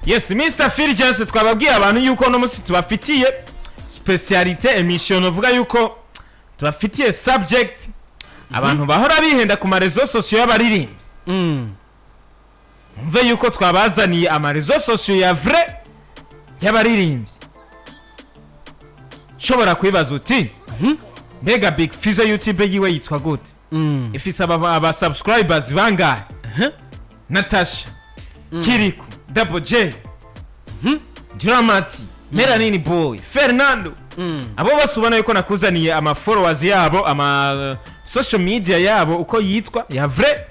Yes, Mr. Fulgence twababwiye abantu yuko no musi tubafitiye specialité emission uvuga yuko tubafitiye subject abantu bahora bihenda ku marezo sociaux y'abaririmbyi. Mve yuko twabazaniye amarezo sociaux ya vrai y'abaririmbyi. Shobora kwibaza uti Mega Big Fizzo YouTube yiwe yitwa gute? Ifise aba subscribers bangahe? Natasha, Kiriku, Double J, Dramati, Melanini Boy, Fernando. Abo bose ubona yuko nakuzaniye ama followers yabo, ama social media yabo uko yitwa ya vrai.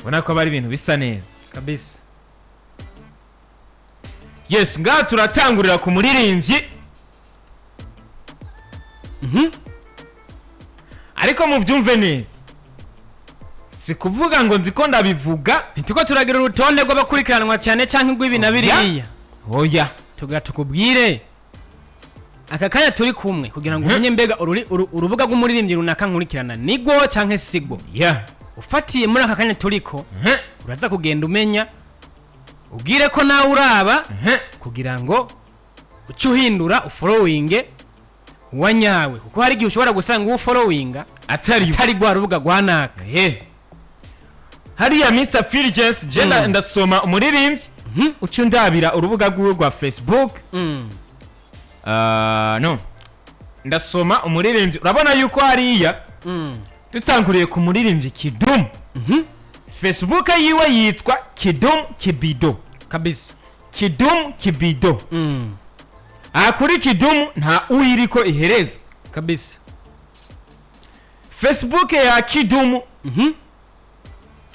Ubona ko bari ibintu bisa neza kabisa. Yes, ngaha turatangurira ku muririmbyi. Ariko muvyumve neza. Si kuvuga ngo nziko ndabivuga, ntiko turagira urutonde rw'abakurikiranwa cyane cyangwa ngwibi na biriya. Oya. Tukubwire aka kanya turi kumwe kugira ngo umenye mbega urubuga rw'umuririmbyi runaka nkurikirana nigo cyangwa sigbo. Ufatiye muri aka kanya turiko uraza kugenda umenya ubwire ko nawe uraba kugira ngo ucuhindura ufollowinge wanyawe kuko hari gihe ushobora gusanga uwo followinga atari gwa rubuga gwanaka. Hariya Mr. Fulgence jenda ndasoma umuririmbyi ucundabira urubuga rwa Facebook. No. Ndasoma umuririmbyi urabona yuko hariya tutanguriye ku muririmbyi Kidum. Facebook yiwe yitwa Kidum Kibido kabisa. Kidum Kibido. Kuri Kidum nta uyiriko ihereza kabisa. Facebook ya Kidum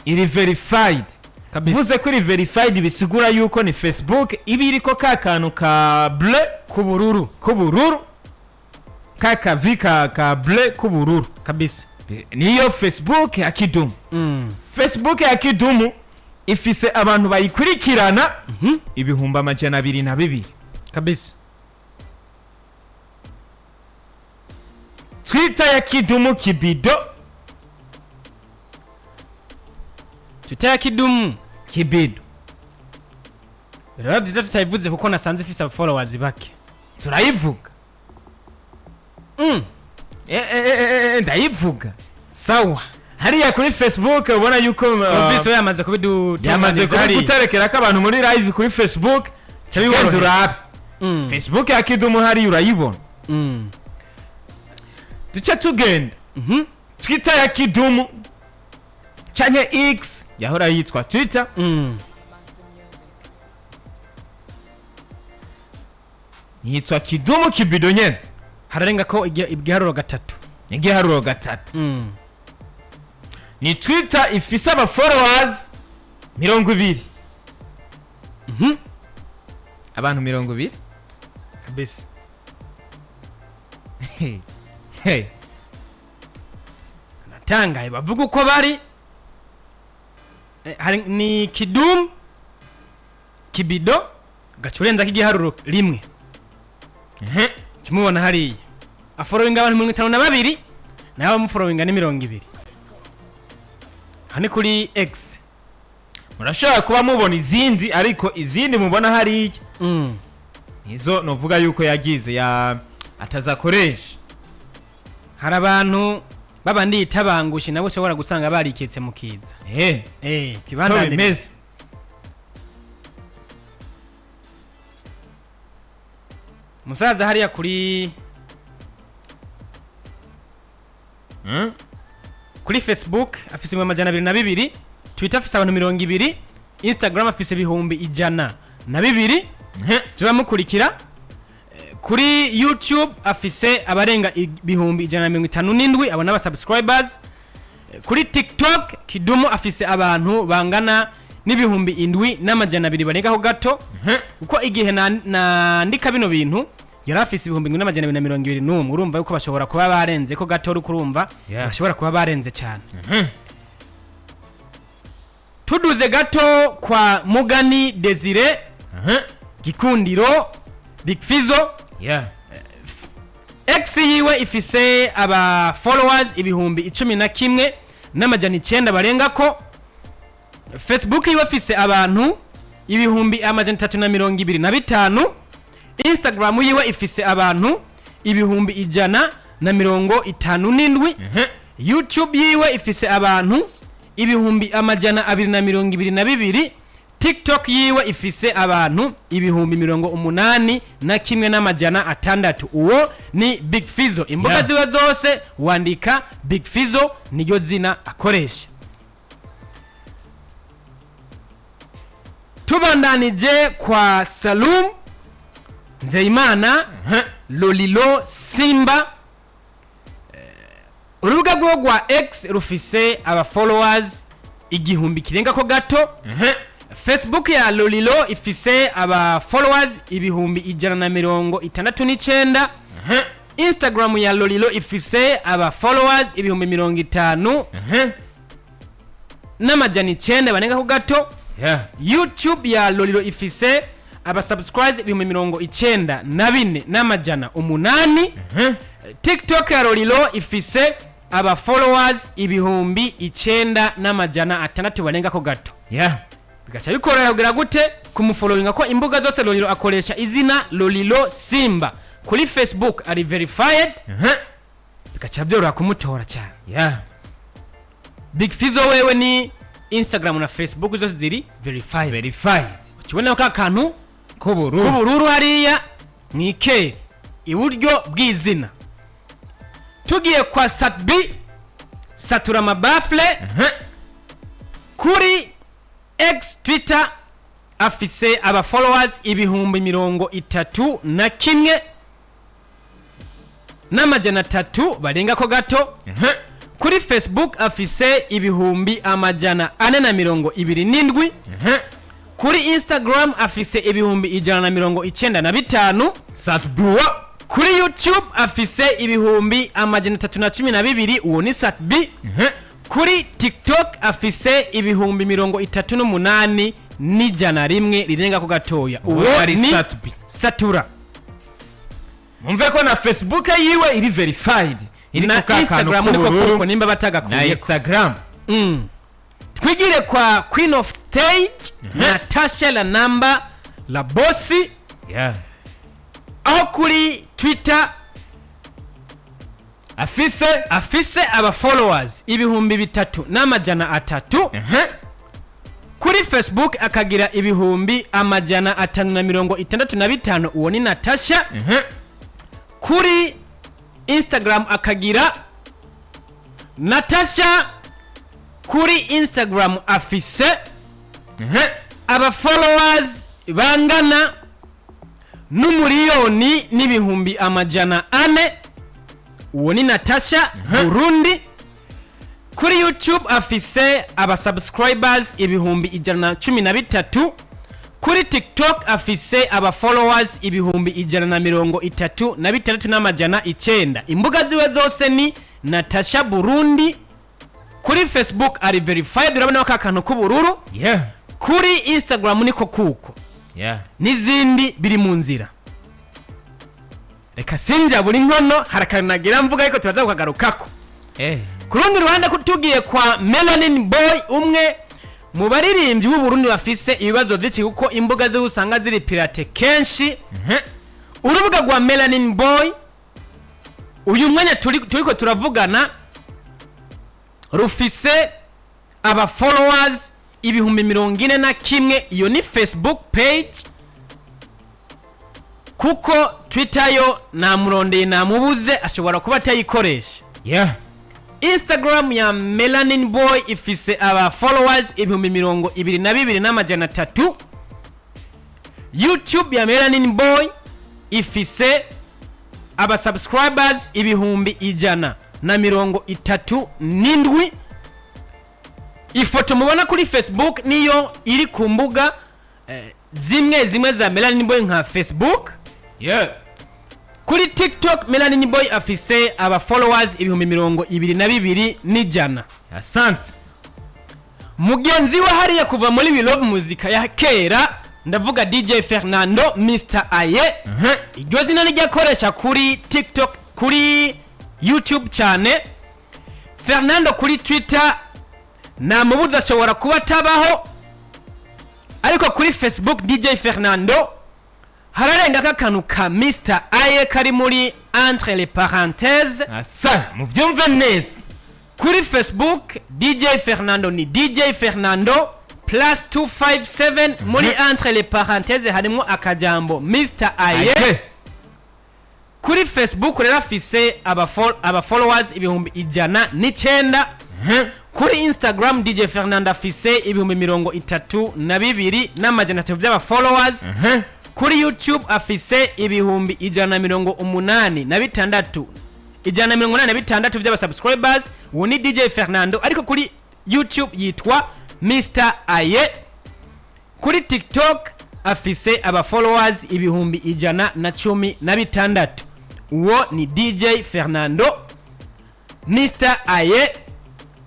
iri verified kabisa. Vuze kuri verified bisigura yuko ni Facebook ibiriko kakanu ka bleu kubururu kaka vika ka bleu kubururu kabisa. Niyo Facebook ya Kidum. Facebook ya Kidum ifise abantu bayikurikirana ibihumba 220 kabisa. Twitter ya Kidum Kibido. Twitter ya Kidum Kibido. Rero byiza tutayivuze kuko nasanze ifise followers bake. Turayivuga. Ndayivuga. Sawa. Hariya kuri Facebook ubona yuko Office yamaze kuterekera ko abantu muri live kuri Facebook cyabibona. Facebook ya Kidum hari urayibona. Duce tugenda. Twitter ya Kidum cyane X yahora yitwa Twitter. Yitwa Kidum Kibido nyene. Hararenga ko igiharuro gatatu. Igiharuro gatatu. Ni Twitter ifise aba followers 20. Abantu 20 kabisa. Natangaye bavuga uko bari. Ni Kidum Kibido gacurenza kigiharuro rimwe. Kimubona hari afollowinga abantu 52 nawe mufollowinga ni 20. Hani kuri X murashaka kuba mubona izindi ariko izindi mubona hari izo novuga yuko yagize ya atazakoresha. Hari abantu babandi itabangushi nabo ushobora gusanga bariketse mukiza. Kibandane musaza hariya kuri kuri Facebook afise 222, Twitter afise abantu 200, Instagram afise 100,200 tuba mukurikira. Kuri YouTube afise abarenga 157 abona aba subscribers. Kuri TikTok Kidum afise abantu bangana n'ibihumbi 7,200 barengaho gato uko igihe nandika bino bintu yari afise 7,221. Urumva yuko bashobora kuba barenze ko gato rukurumva bashobora kuba barenze cyane. Tuduze gato kwa Mugani Desire Gikundiro Big Fizzo. X yiwe ifise aba followers 11,900 barenga ko. Facebook yiwe ifise abantu ibihumbi amajana 325. Instagram yiwe ifise abantu ibihumbi 157. YouTube yiwe ifise abantu ibihumbi amajana 222. TikTok yiwe ifise abantu ibihumbi 81 n'amajana 6. Uwo ni Big Fizzo. Imbuga ziwe zose wandika Big Fizzo niyo zina akoresha. Tubandanije kwa Salum Nzeyimana Lolilo Simba. Urubuga rwa X rufise aba followers igihumbi kirenga ko gato. Facebook ya Lolilo ifise aba followers ibihumbi 169. Instagram ya Lolilo ifise aba followers ibihumbi 50 n'amajana 9 banenga ko gato. YouTube ya Lolilo ifise aba subscribers ibihumbi 94 n'amajana 8. TikTok ya Lolilo ifise aba followers ibihumbi 9 n'amajana 6 banenga ko gato. Bigacha bikora kugira gute kumufollowinga ko imbuga zose Lolilo akoresha izina Lolilo Simba. Kuri Facebook ari verified. Bigacha byoroha kumutora cyane. Big Fizzo wewe ni Instagram na Facebook zose ziri verified. Ukibona ko akantu kubururu hariya mwike iburyo bw'izina. Tugiye kwa Satbi Satura Mabafle. Kuri X Twitter afise aba followers ibihumbi 31 n'amajana 3 barenga ko gato. Kuri Facebook afise ibihumbi amajana 427. Kuri Instagram afise ibihumbi 195. Satbua. Kuri YouTube afise ibihumbi amajana 312. Uwo ni Satbi. Kuri TikTok afise ibihumbi 38 n'ijana rimwe rirenga ko gatoya. Uwo ni Satura. Mumve ko na Facebook yiwe iri verified. Iri na Instagram niko nimba batagakuye na Instagram. Twigire kwa Queen of Stage Natasha la namba la bossi. Aho kuri Twitter afise aba followers ibihumbi 3 n'amajana 3. Kuri Facebook akagira ibihumbi amajana 565. Uwo ni Natasha. Kuri Instagram akagira Natasha. Kuri Instagram afise aba followers bangana n'umuriyoni n'ibihumbi amajana 4. Uwo ni Natasha Burundi. Kuri YouTube afise aba subscribers ibihumbi 113. Kuri TikTok afise aba followers ibihumbi 136 n'amajana 9. Imbuga ziwe zose ni Natasha Burundi. Kuri Facebook ari verified, urabona ko akantu k'ubururu. Kuri Instagram niko kuko. N'izindi biri mu nzira. Reka sinja buri nkono harakanagira mvuga ariko tubaza kugarukako. Kurundi ruhande kutugiye kwa Melanin Boy, umwe mu baririmbyi b'u Burundi bafise ibibazo byinshi kuko imbuga ze usanga ziri pirate kenshi. Urubuga rwa Melanin Boy uyu mwanya turiko turavugana rufise aba followers ibihumbi 41. Iyo ni Facebook page kuko Twitter yo namurondeye namubuze ashobora kuba atayikoresha. Instagram ya Melanin Boy ifise aba followers ibihumbi 22 n'amajana 3. YouTube ya Melanin Boy ifise aba subscribers ibihumbi 137. Ifoto mubona kuri Facebook niyo iri ku mbuga zimwe za Melanin Boy nka Facebook. Kuri TikTok Melanin Boy afise aba followers ibihumbi 22 n'ijana. Asante. Mugenzi wa hariya kuva muri We Love Muzika ya kera ndavuga DJ Fernando Mr. Aye. Iryo zina niryakoresha kuri TikTok, kuri YouTube cyane. Fernando kuri Twitter namubuza ashobora kuba tabaho ariko kuri Facebook DJ Fernando hararenga kakanu ka Mr Aye kari muri entre les parenthèses asa muvyumva neza kuri Facebook DJ Fernando ni DJ Fernando plus 257 muri entre les parenthèses harimo akajambo Mr Aye. Kuri Facebook rero afise aba followers ibihumbi 109. Kuri Instagram DJ Fernando afise ibihumbi 32 n'amajana 3 by'aba followers. Kuri YouTube afise ibihumbi 186 186 by'aba subscribers. Uwo ni DJ Fernando, ariko kuri YouTube yitwa Mr Aye. Kuri TikTok afise aba followers ibihumbi 116. Uwo ni DJ Fernando Mr Aye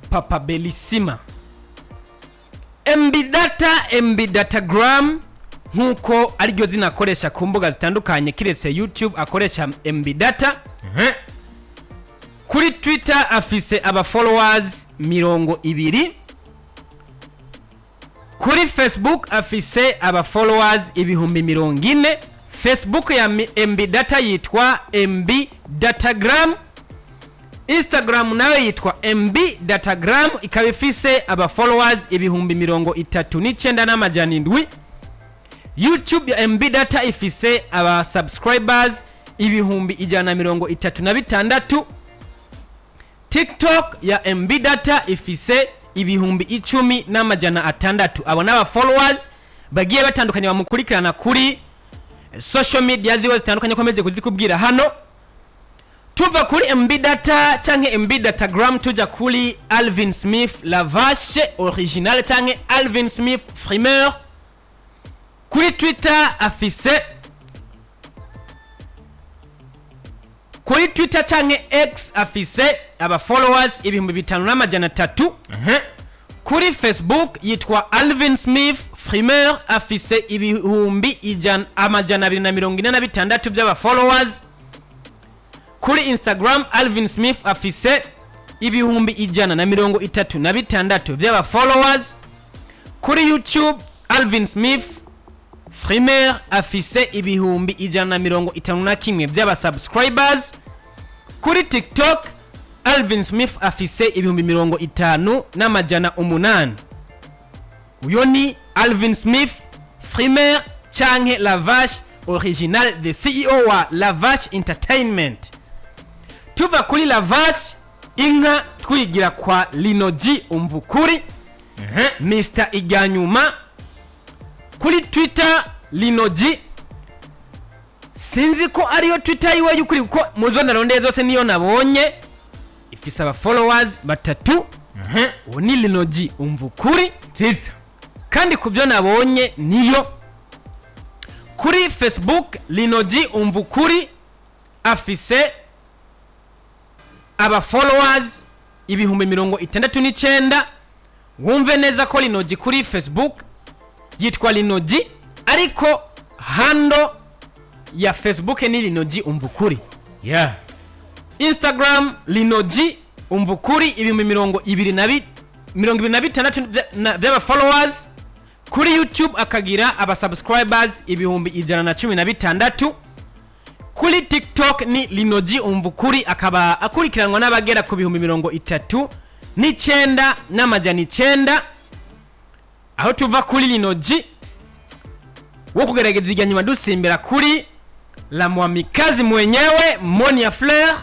Papa Bellissima. MB Datagram nkuko ariryo zina akoresha ku mbuga zitandukanye kiretse YouTube akoresha MB Data. Kuri Twitter afise aba followers 20. Kuri Facebook afise aba followers ibihumbi 40. Facebook ya MB Data yitwa MB Datagram. Instagram nayo yitwa MB Datagram, ikaba ifise aba followers ibihumbi 39 n'amajana 7. YouTube ya MB Data ifise aba subscribers ibihumbi 136. TikTok ya MB Data ifise ibihumbi 10 n'amajana 6. Abo n'aba followers bagiye batandukanye bamukurikirana kuri social media ziwe zitandukanye komeje kuzikubwira hano. Tuva kuri MB Data canke MB Datagram tuja kuri Alvin Smith Lavache original canke Alvin Smith Frimeur. Kuri Twitter afise kuri Twitter canke X afise aba followers ibihumbi 5 n'amajana 3. Kuri Facebook yitwa Alvin Smith Frimeur afise ibihumbi 246 by'aba followers. Kuri Instagram Alvin Smith afise ibihumbi 136 by'aba followers. Kuri YouTube Alvin Smith Frimeur afise ibihumbi 151 by'aba subscribers. Kuri TikTok Alvin Smith afise ibihumbi 50 n'amajana 8. Uyo ni Alvin Smith Frimeur canke Lavache original, the CEO wa Lavache Entertainment. Tuva kuri Lavache inka twigira kwa Linoji umvukuri Mr Iganyuma. Kuri Twitter Linoji sinzi ko ariyo Twitter yiwe y'ukuri kuko muzona ronde zose niyo nabonye ifise aba followers 3. Uwo ni Linoji umvukuri Twitter, kandi kubyo nabonye niyo. Kuri Facebook Linoji umvukuri afise aba followers ibihumbi 69. Wumve neza ko Linoji kuri Facebook yitwa Linoji, ariko hando ya Facebook ni Linoji umvukuri. yeah. Instagram Linoji umvukuri ibihumbi 26 by'aba followers. Kuri YouTube akagira aba subscribers ibihumbi 116. Kuri TikTok ni Linoji umvukuri, akaba akurikiranwa n'abagera ku bihumbi 39 n'amajana 9. Aho tuva kuri Linoji wo kugerageza iganyuma dusimbira kuri la mwamikazi mwenyewe Monia Fleur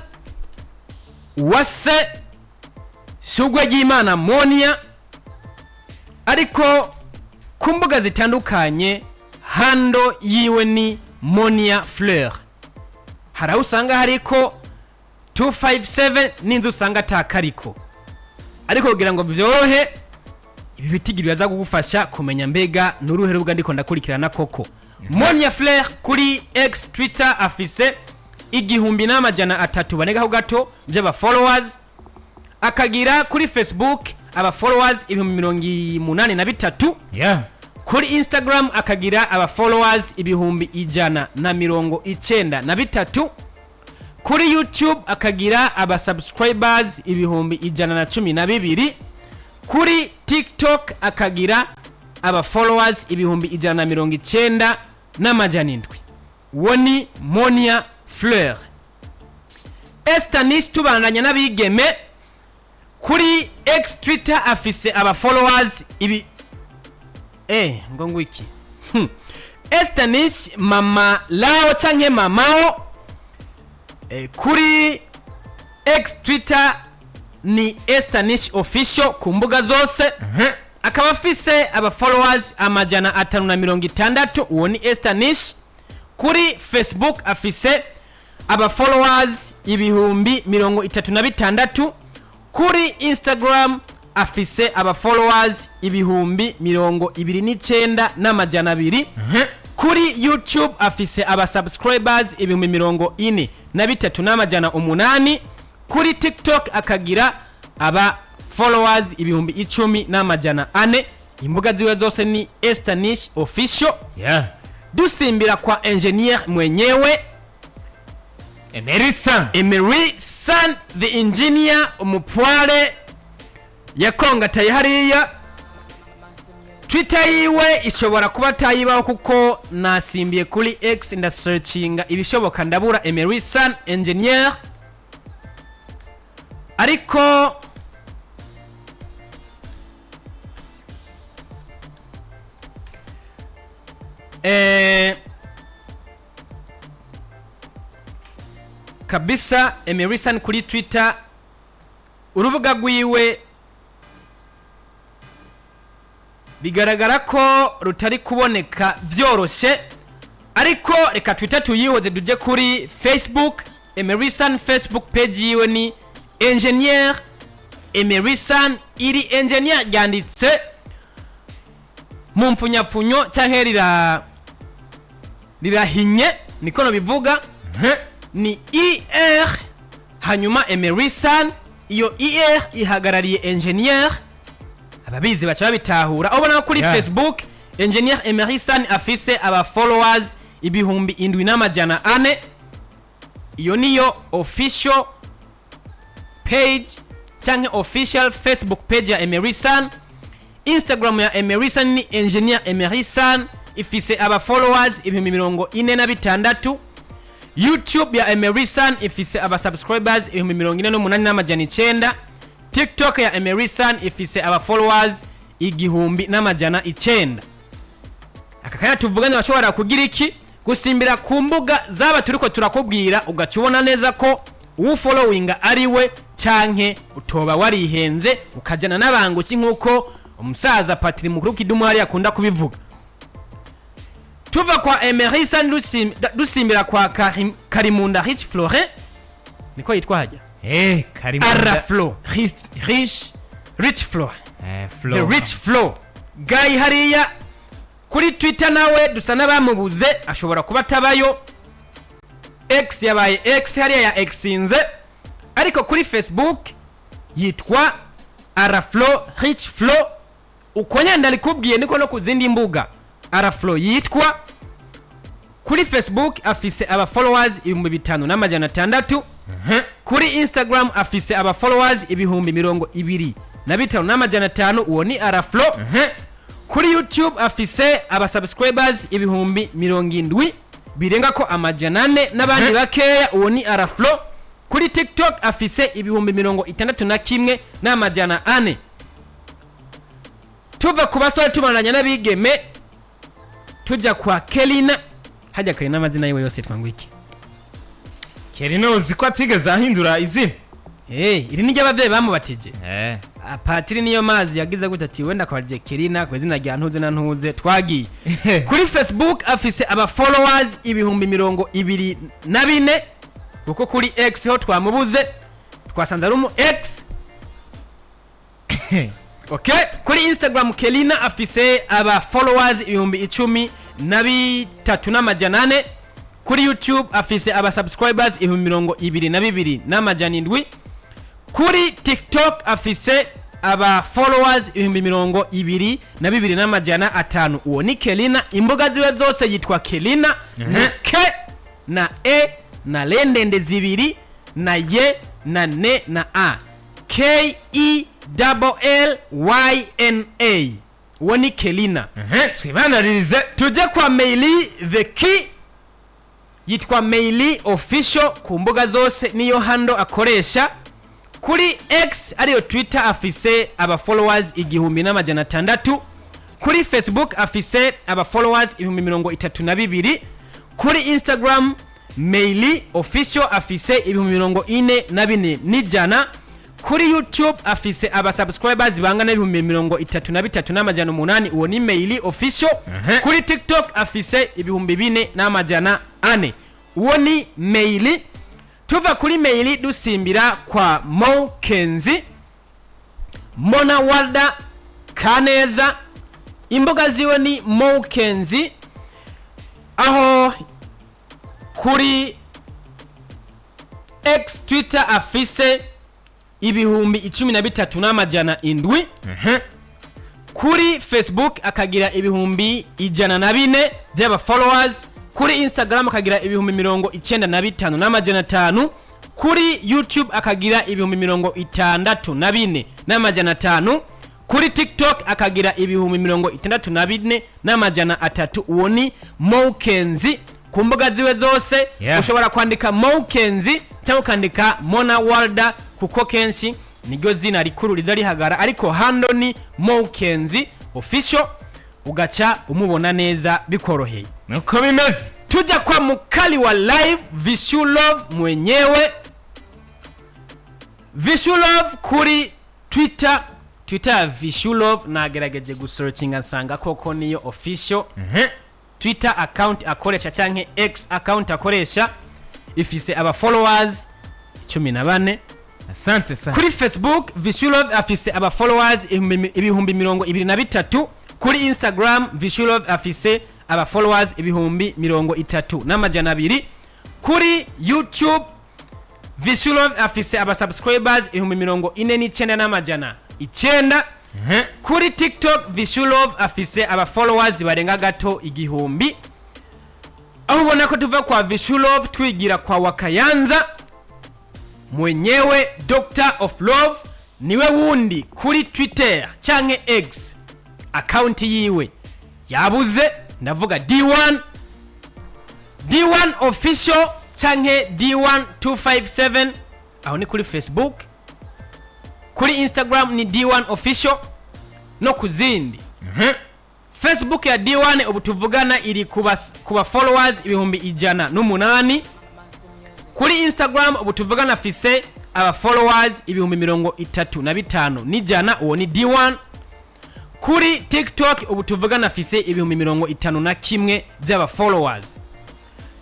wase shugwe y'Imana Monia, ariko ku mbuga zitandukanye hando yiwe ni Monia Fleur. Hari aho usanga hariko 257 n'inzu usanga atakariko, ariko kugira ngo byorohe ibi bitigiri baza kugufasha kumenya mbega n'uruhe rubuga ndiko ndakurikirana koko. Monia Fleur kuri X Twitter afise igihumbi n'amajana 3 banega ho gato by'aba followers. Akagira kuri Facebook aba followers ibihumbi 83. yeah. Kuri Instagram akagira aba followers ibihumbi 193. Kuri YouTube akagira aba subscribers ibihumbi 112. Kuri TikTok akagira aba followers ibihumbi 190 n'amajana 7 uwo ni Monia Fleur. Esther Nish tubandanya n'abigeme kuri X Twitter afise aba followers ibi ngo ngwiki Esther Nish mama lao canke mamao kuri X Twitter ni Esther Nish official ku mbuga zose akaba afise aba followers amajana 560 uwo ni Esther Nish. Kuri Facebook afise aba followers ibihumbi 36. Kuri Instagram afise aba followers ibihumbi 29 n'amajana 2. Kuri YouTube afise aba subscribers ibihumbi 43 n'amajana 8. Kuri TikTok akagira aba followers ibihumbi 10 n'amajana 4. Imbuga ziwe zose ni Esther Nish official. Dusimbira kwa engineer mwenyewe Emery San the engineer umupware yakonga tayihariya. Twitter yiwe ishobora kuba tayibaho kuko nasimbiye kuri X ndasearchinga ibishoboka ndabura Emery San engineer, ariko kabisa Emery San kuri Twitter urubuga rwiwe bigaragara ko rutari kuboneka vyoroshe, ariko reka Twitter tuyihoze duje kuri Facebook. Emery San Facebook page yiwe ni engineer Emery San, iri engineer ryanditse mu mfunyapfunyo canke rirahinye niko no bivuga ni ER hanyuma Emery San, iyo ER ihagarariye engineer. Ababizi bacha babitahura ubona kuri Facebook engineer Emery San afise aba followers ibihumbi 7 n'amajana 4. Iyo niyo official page canke official Facebook page ya Emery San. Instagram ya Emery San ni engineer Emery San ifise aba followers ibihumbi 46. YouTube ya Emery San ifise aba subscribers ibihumbi 48 n'amajana 9. TikTok ya Emery San ifise aba followers igihumbi n'amajana 9. Akakaya tuvuganye bashobora kugira iki gusimbira ku mbuga zaba turiko turakubwira ugacubona neza ko uwo followinga ari we canke utoba warihenze ukajana n'abanguki nkuko umusaza Patrick Mukuru Kidumu hari akunda kubivuga. Tuva kwa Emery San dusimbira kwa Karimunda Rich Florent niko yitwa haja Karimunda Araflo Rich Flow The Rich Flow guy hariya kuri Twitter nawe dusa nabamubuze ashobora kuba tabayo. X yabaye X hariya ya Xinze, ariko kuri Facebook yitwa Araflo Rich Flow. Ukonya ndalikubwiye niko no kuzindi mbuga Araflo yitwa. Kuri Facebook afise aba followers 5,000 n'amajana 6. Kuri Instagram afise aba followers ibihumbi 25 n'amajana 5. Uwo ni Araflo. Kuri YouTube afise aba subscribers ibihumbi 70 birenga ko amajana 4 n'abandi bakeya. Uwo ni Araflo. Kuri TikTok afise ibihumbi 61 n'amajana 4. Tuva kubasore tumananya n'abigeme tuja kwa Kelina. Hajya Kelina amazina yiwe yose twangwiki Kelina uziko atigeze ahindura izina. Iri ni ry'abavyeyi bamubatije. Patiri niyo mazi yagize gute ati wenda kwaje Kelina kwa izina rya ntuze na ntuze twagiye. Kuri Facebook afise aba followers ibihumbi 24. Uko kuri X ho twamubuze twasanze ari umu X. Okay, kuri Instagram Kelina afise aba followers ibihumbi 13 n'amajana 4. Kuri YouTube afise aba subscribers ibihumbi 22 n'amajana 7. Kuri TikTok afise aba followers ibihumbi 22 n'amajana 5. Uwo ni Kelina. Imbuga ziwe zose yitwa Kelina. K na E na lendende zibiri na ye na ne na a. KELLYNA uwo ni Kelina. twibanaririze tujye kwa Meili the key, yitwa Meili official ku mbuga zose, niyo handle akoresha. Kuri X ariyo Twitter afise aba followers 1600, kuri Facebook afise aba followers 32,000, kuri Instagram Meili official afise 44,100, kuri YouTube afise aba subscribers bangana 33,800, uwo ni Meili official. Kuri TikTok afise 4,400, uwo ni Meili. Tuva kuri Meili dusimbira kwa Mo Kenzi, Mona Walda Kaneza, imbuga ziwe ni Mo Kenzi, aho kuri X Twitter afise 13,700, kuri Facebook akagira 104,000 by'aba followers, kuri Instagram akagira 95,500, kuri YouTube akagira 64,500, kuri TikTok akagira 64,300. uwo ni Mo Kenzi. Ku mbuga ziwe zose ushobora kwandika Mo Kenzi cyangwa ukandika Mona Walda, kuko kenshi niryo zina rikuru riza rihagara, ariko handle ni Mo Kenzi official, ugaca umubona neza bikoroheye. nuko bimeze. Tujya kwa mukali wa live Vishulove mwenyewe. Vishulove kuri Twitter Vishulove nagerageje gusearchinga nsanga koko niyo official. Twitter account akoresha canke X account akoresha ifise aba followers 14. asante sana. Kuri Facebook Vishulove afise aba followers 23,000. Kuri Instagram Vishulove afise aba followers 30,200. Kuri YouTube Vishulove afise aba subscribers 49,900. Kuri TikTok Vishulove afise aba followers barenga gato 1,000. Aho ubona ko tuva kwa Vishulove twigira kwa Wakayanza mwenyewe, Doctor of Love niwe wundi kuri Twitter canke X account yiwe yabuze, ndavuga D1 official canke D1257, aho ni kuri Facebook. Kuri Instagram ni D1 official no kuzindi. Facebook ya D1 ubu tuvugana iri kuba followers 108. Kuri Instagram ubu tuvugana afise aba followers 35,100, uwo ni D1. Kuri TikTok ubu tuvugana afise 51,000 by'aba followers.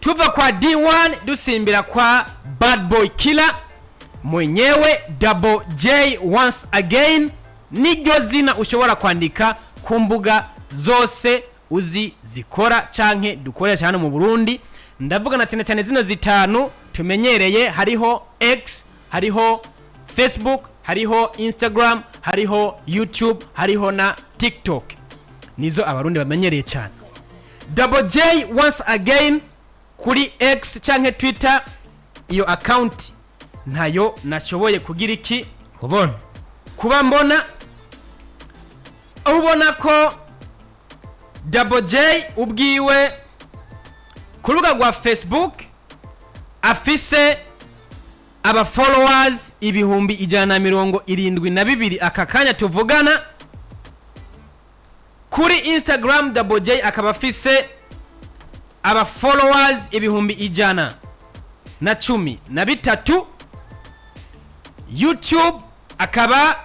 Tuva kwa D1 dusimbira kwa Bad Boy Killer mwenyewe, Double J once again, niryo zina ushobora kwandika ku mbuga zose uzi zikora canke dukoresha hano mu Burundi. Ndavuga na cyane zino zitanu tumenyereye, hariho X, hariho Facebook, hariho Instagram, hariho YouTube, hariho na TikTok. Nizo abarundi bamenyereye cyane. Double J once again kuri X canke Twitter, iyo account ntayo nashoboye kugira iki kuba mbona. Ubona ko Double J ubwiwe ku rubuga rwa Facebook afise aba followers 172,000 aka kanya tuvugana. Kuri Instagram Double J akaba afise aba followers 113. YouTube akaba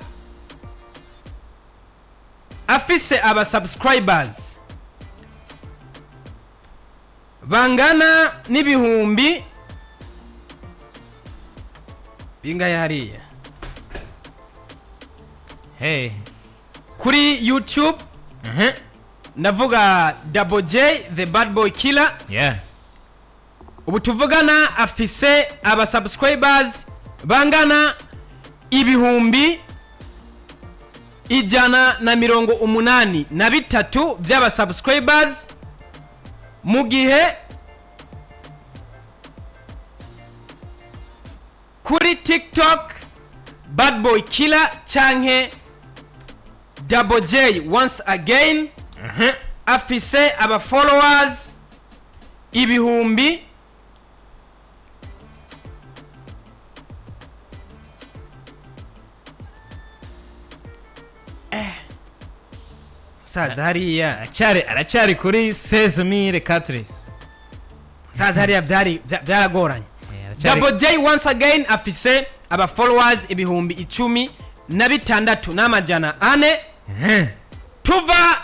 afise aba subscribers bangana n'ibihumbi bingahe hariya. Kuri YouTube navuga Double J the Bad Boy Killer, ubu tuvugana afise aba subscribers bangana 183 by'aba subscribers, mu gihe kuri TikTok Bad Boy Killer canke Double J once again afise aba followers ibihumbi saza hariya aracyari kuri 16000 saza hariya byaragoranye. Double J once again afise aba followers ibihumbi 16 n'amajana 4. Tuva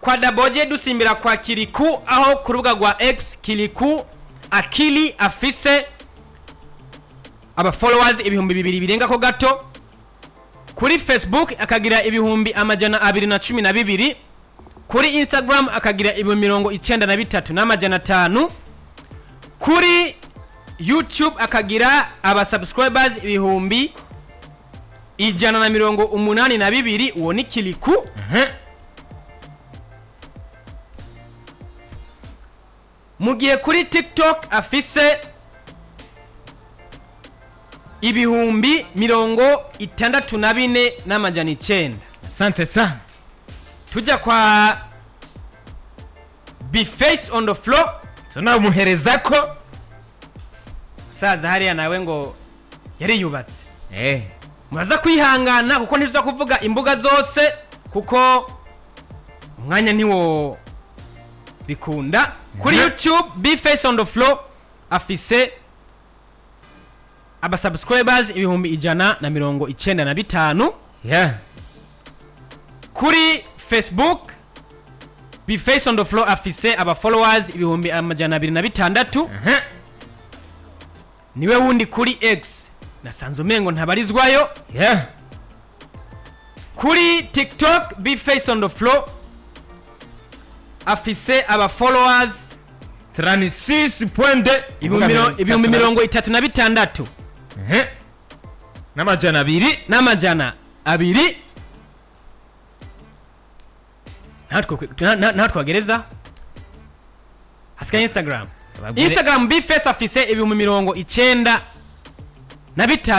kwa Double J dusimbira kwa Kiriku, aho ku rubuga rwa X Kiriku Akili afise aba followers ibihumbi 2 birenga ko gato. Kuri Facebook akagira ibihumbi amajana 212, kuri Instagram akagira ibihumbi 93 n'amajana 5, kuri YouTube akagira aba subscribers ibihumbi 182. Uwo ni Kiriku. Mugiye kuri TikTok afise ibihumbi 64 n'amajana 9. Asante sana. Tujya kwa Be Face on the Floor, tunamuhereza ko saza hariya nawe ngo yari yubatse. Muraza kwihangana kuko ntiza kuvuga imbuga zose kuko umwanya niwo bikunda. Kuri YouTube Be Face on the Floor afise aba subscribers ibihumbi 195. Kuri Facebook Be Face on the Floor afise aba followers ibihumbi 206. Niwe wundi kuri X nasanze umengo ntabarizwayo. Kuri TikTok Be Face on the Floor afise aba followers 36.2 ibihumbi 36 n'amajana 2. Natwagereza hasika Instagram Be Face afise ibihumbi 95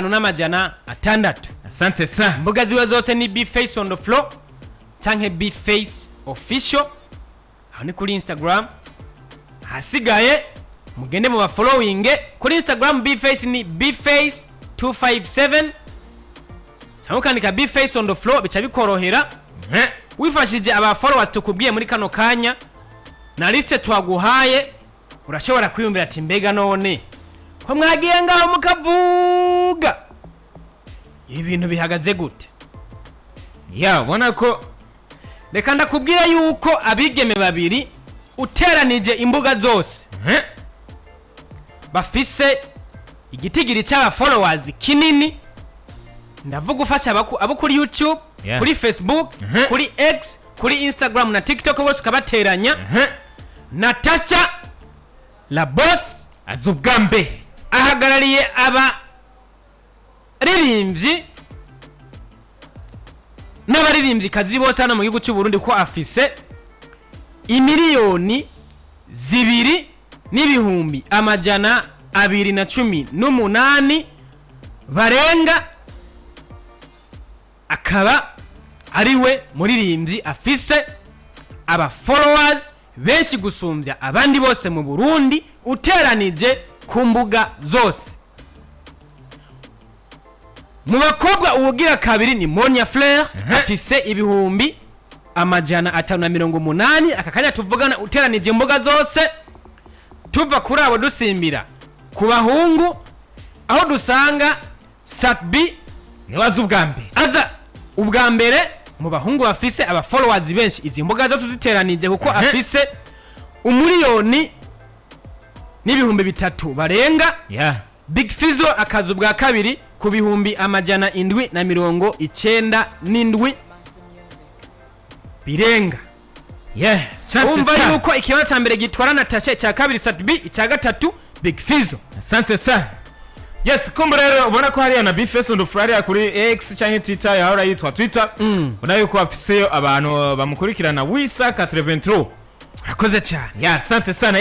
n'amajana 6. Asante sana. Mbuga ziwe zose ni Be Face on the Floor canke Be Face official, aho ni kuri Instagram. Hasigaye mugende mu following. Kuri Instagram Be Face ni Be Face 257, cyangwa kandika Be Face on the Floor bica bikorohera. Wifashije aba followers tukubwiye muri kano kanya na liste twaguhaye, urashobora kwiyumvira ati mbega none ko mwagiye ngaho mukavuga ibintu bihagaze gute. Ubona ko reka ndakubwira yuko abigeme babiri uteranije imbuga zose bafise igitigiri cy'aba followers kinini. Ndavuga ufasha abo kuri YouTube, kuri Facebook, kuri X, kuri Instagram na TikTok bose kabateranya. Natasha La Boss azubwambe ahagarariye aba ririmbyi n'abaririmbyi kazi bose hano mu gihugu cy'u Burundi ko afise 2,218,000 barenga. Akaba ariwe muririmbyi afise aba followers benshi gusumbya abandi bose mu Burundi uteranije ku mbuga zose. Mu bakobwa ubugira kabiri ni Monia Fleur afise ibihumbi 580. Akakanya tuvugana uteranije mbuga zose. Tuva kuri abo dusimbira ku bahungu, aho dusanga Satbi niwaza ubwambe aza ubwa mbere mu bahungu bafise aba followers benshi izi mbuga zose ziteranije kuko afise 1,300,000 barenga. Big Fizzo akazu bwa kabiri ku bihumbi 797 birenga. Umva yuko ikibanza cya mbere gitwara Natasha, cya kabiri Satbi, icya gatatu Big Fizzo. Asante sana. Kumbe rero ubona ko hariya na Be Face on the Floor kuri X cyangwa Twitter yahora yitwa Twitter. Ubona yuko afiseyo abantu bamukurikirana Wisa 83. Urakoze cyane. Asante sana.